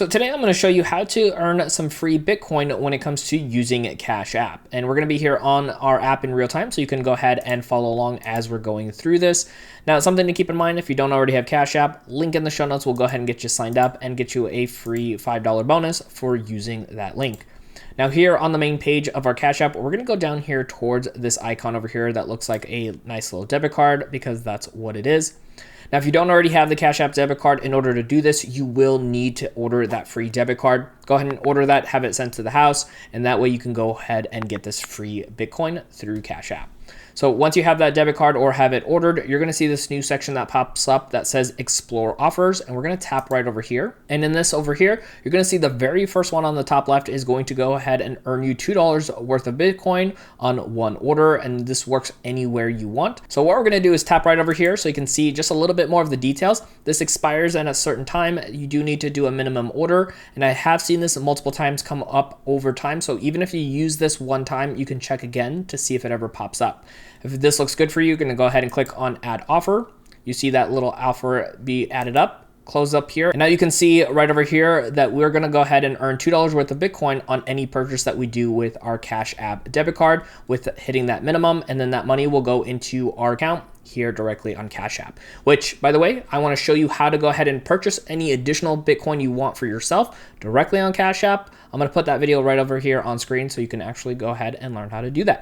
So today I'm going to show you how to earn some free Bitcoin when it comes to using Cash App. And we're going to be here on our app in real time, so you can go ahead and follow along as we're going through this. Now, something to keep in mind, if you don't already have Cash App, link in the show notes will go ahead and get you signed up and get you a free $5 bonus for using that link. Now here on the main page of our Cash App, we're going to go down here towards this icon over here that looks like a nice little debit card, because that's what it is. Now, if you don't already have the Cash App debit card, in order to do this, you will need to order that free debit card. Go ahead and order that, have it sent to the house, and that way you can go ahead and get this free Bitcoin through Cash App. So once you have that debit card or have it ordered, you're going to see this new section that pops up that says Explore Offers, and we're going to tap right over here. And in this over here, you're going to see the very first one on the top left is going to go ahead and earn you $2 worth of Bitcoin on one order, and this works anywhere you want. So what we're going to do is tap right over here so you can see just a little bit more of the details. This expires at a certain time. You do need to do a minimum order, and I have seen this multiple times come up over time. So even if you use this one time, you can check again to see if it ever pops up. If this looks good for you, you're going to go ahead and click on Add Offer. You see that little offer be added up. Close up here. And now you can see right over here that we're going to go ahead and earn $2 worth of Bitcoin on any purchase that we do with our Cash App debit card with hitting that minimum. And then that money will go into our account here directly on Cash App, which, by the way, I want to show you how to go ahead and purchase any additional Bitcoin you want for yourself directly on Cash App. I'm going to put that video right over here on screen so you can actually go ahead and learn how to do that.